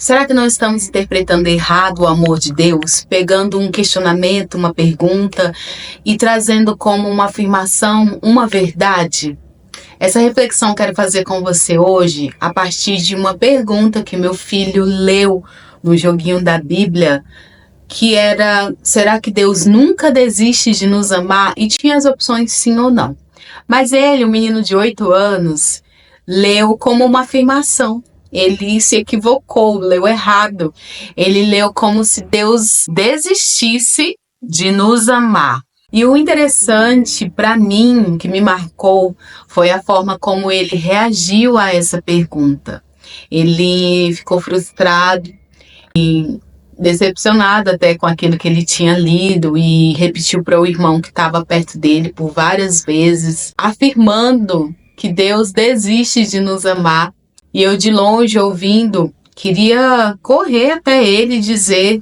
Será que nós estamos interpretando errado o amor de Deus, pegando um questionamento, uma pergunta e trazendo como uma afirmação, uma verdade? Essa reflexão eu quero fazer com você hoje a partir de uma pergunta que meu filho leu no joguinho da Bíblia, que era: será que Deus nunca desiste de nos amar? E tinha as opções sim ou não. Mas ele, um menino de 8 anos, leu como uma afirmação. Ele se equivocou, leu errado. Ele leu como se Deus desistisse de nos amar. E o interessante para mim, que me marcou, foi a forma como ele reagiu a essa pergunta. Ele ficou frustrado e decepcionado até com aquilo que ele tinha lido e repetiu para o irmão que estava perto dele por várias vezes, afirmando que Deus desiste de nos amar. E eu, de longe, ouvindo, queria correr até ele e dizer: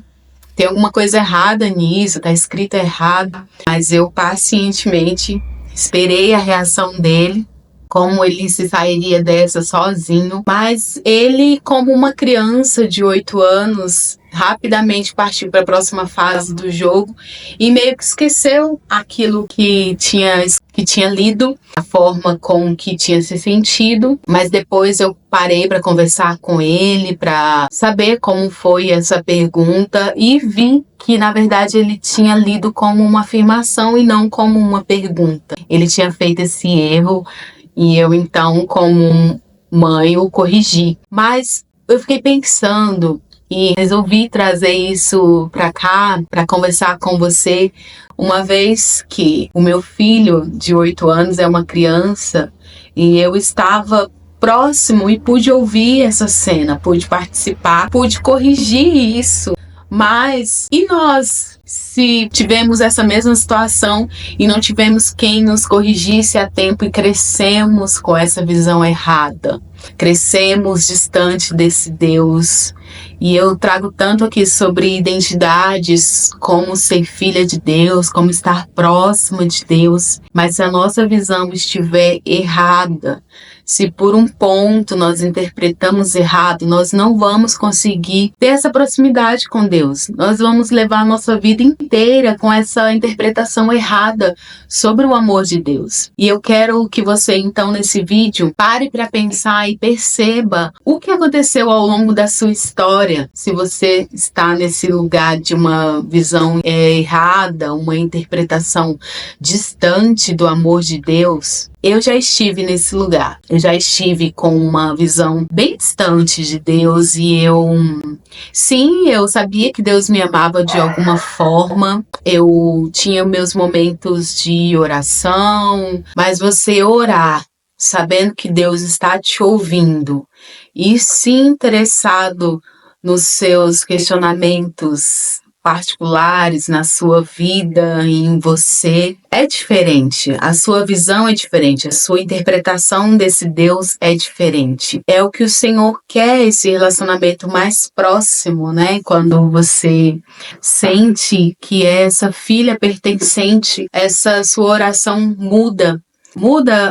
tem alguma coisa errada nisso, tá escrito errado. Mas eu pacientemente esperei a reação dele, como ele se sairia dessa sozinho. Mas ele, como uma criança de 8 anos, rapidamente partiu para a próxima fase do jogo e meio que esqueceu aquilo que tinha lido, a forma com que tinha se sentido. Mas depois eu parei para conversar com ele, para saber como foi essa pergunta, e vi que na verdade ele tinha lido como uma afirmação e não como uma pergunta. Ele tinha feito esse erro e eu então, como mãe, o corrigi. Mas eu fiquei pensando e resolvi trazer isso para cá, para conversar com você, uma vez que o meu filho de 8 anos é uma criança e eu estava próximo e pude ouvir essa cena, pude participar, pude corrigir isso. Mas e nós, se tivemos essa mesma situação e não tivemos quem nos corrigisse a tempo e crescemos com essa visão errada? Crescemos distante desse Deus. E eu trago tanto aqui sobre identidades, como ser filha de Deus, como estar próxima de Deus. Mas se a nossa visão estiver errada, se por um ponto nós interpretamos errado, nós não vamos conseguir ter essa proximidade com Deus. Nós vamos levar a nossa vida inteira com essa interpretação errada sobre o amor de Deus. E eu quero que você, então, nesse vídeo, pare para pensar e perceba o que aconteceu ao longo da sua história. Se você está nesse lugar de uma visão errada, uma interpretação distante do amor de Deus, eu já estive nesse lugar. Eu já estive com uma visão bem distante de Deus e eu sabia que Deus me amava de alguma forma. Eu tinha meus momentos de oração, mas você orar sabendo que Deus está te ouvindo e se interessado nos seus questionamentos particulares, na sua vida, em você, é diferente. A sua visão é diferente, a sua interpretação desse Deus é diferente. É o que o Senhor quer, esse relacionamento mais próximo, né? Quando você sente que é essa filha pertencente, essa sua oração muda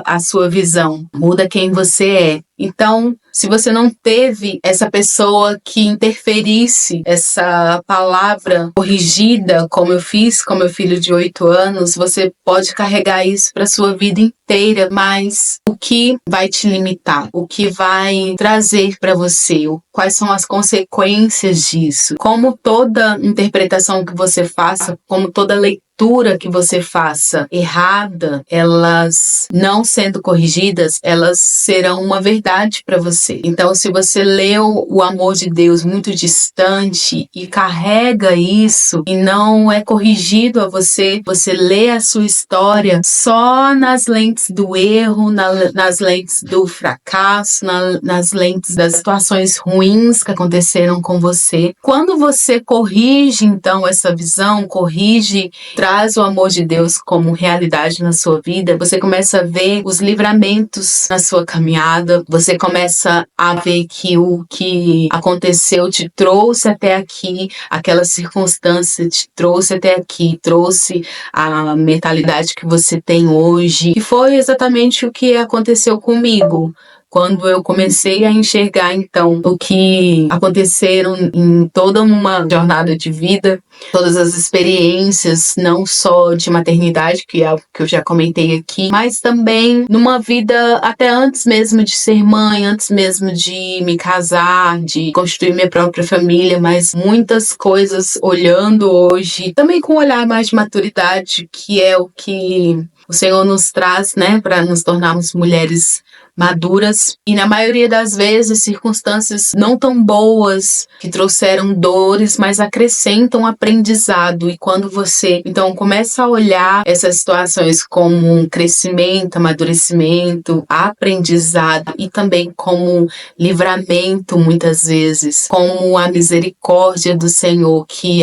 a sua visão, muda quem você é. Então, se você não teve essa pessoa que interferisse, essa palavra corrigida, como eu fiz com meu filho de 8 anos, você pode carregar isso para sua vida inteira. Mas o que vai te limitar? O que vai trazer para você? Quais são as consequências disso? Como toda interpretação que você faça, como toda leitura que você faça errada, elas não sendo corrigidas, elas serão uma verdade para você. Então, se você leu o amor de Deus muito distante e carrega isso e não é corrigido a você, você lê a sua história só nas lentes do erro, nas lentes do fracasso, nas lentes das situações ruins que aconteceram com você. Quando você corrige, então, essa visão, traz o amor de Deus como realidade na sua vida, você começa a ver os livramentos na sua caminhada, você começa a ver que o que aconteceu te trouxe até aqui, aquela circunstância te trouxe até aqui, trouxe a mentalidade que você tem hoje. E foi exatamente o que aconteceu comigo. quando eu comecei a enxergar, então, o que aconteceram em toda uma jornada de vida, todas as experiências, não só de maternidade, que é algo que eu já comentei aqui, mas também numa vida até antes mesmo de ser mãe, antes mesmo de me casar, de construir minha própria família, mas muitas coisas olhando hoje, também com um olhar mais de maturidade, que é o que o Senhor nos traz, né, para nos tornarmos mulheres maduras, e na maioria das vezes circunstâncias não tão boas que trouxeram dores, mas acrescentam aprendizado. E quando você então começa a olhar essas situações como um crescimento, amadurecimento, aprendizado e também como livramento, muitas vezes, como a misericórdia do Senhor que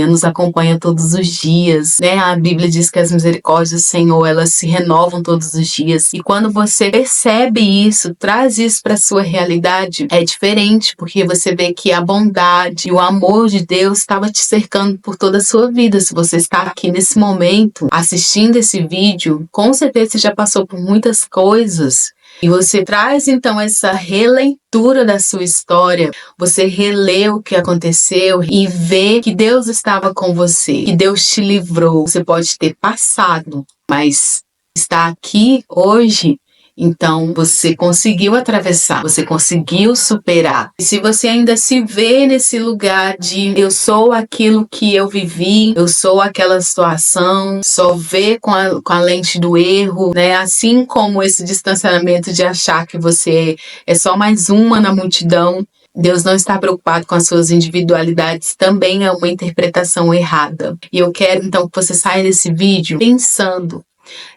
nos acompanha todos os dias, né? A Bíblia diz que as misericórdias do Senhor, elas se renovam todos os dias. E quando você percebe isso, traz isso para sua realidade, é diferente, porque você vê que a bondade e o amor de Deus estava te cercando por toda a sua vida. Se você está aqui nesse momento assistindo esse vídeo, com certeza você já passou por muitas coisas. E você traz então essa releitura da sua história, você relê o que aconteceu e vê que Deus estava com você, que Deus te livrou. Você pode ter passado, mas está aqui hoje. Então, você conseguiu atravessar, você conseguiu superar. E se você ainda se vê nesse lugar de eu sou aquilo que eu vivi, eu sou aquela situação, só vê com a lente do erro, né? Assim como esse distanciamento de achar que você é só mais uma na multidão, Deus não está preocupado com as suas individualidades, também é uma interpretação errada. E eu quero então que você saia desse vídeo pensando,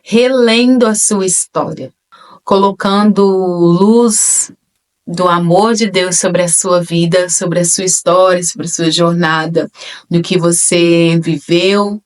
relendo a sua história, colocando luz do amor de Deus sobre a sua vida, sobre a sua história, sobre a sua jornada, do que você viveu,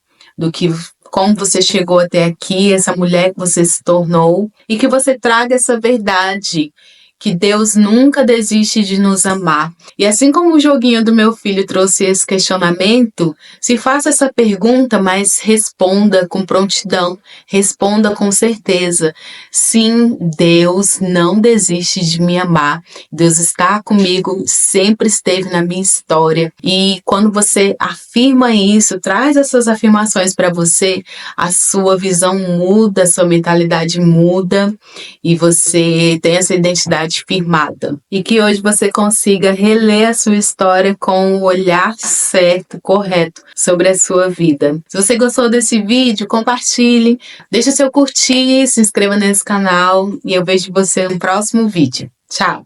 como você chegou até aqui, essa mulher que você se tornou, e que você traga essa verdade, que Deus nunca desiste de nos amar. E assim como o joguinho do meu filho trouxe esse questionamento, se faça essa pergunta, mas responda com prontidão, responda com certeza. Sim, Deus não desiste de me amar. Deus está comigo, sempre esteve na minha história. E quando você afirma isso, traz essas afirmações para você, a sua visão muda, a sua mentalidade muda e você tem essa identidade firmada. E que hoje você consiga reler a sua história com o olhar certo, correto sobre a sua vida. Se você gostou desse vídeo, compartilhe, deixe seu curtir, se inscreva nesse canal e eu vejo você no próximo vídeo. Tchau!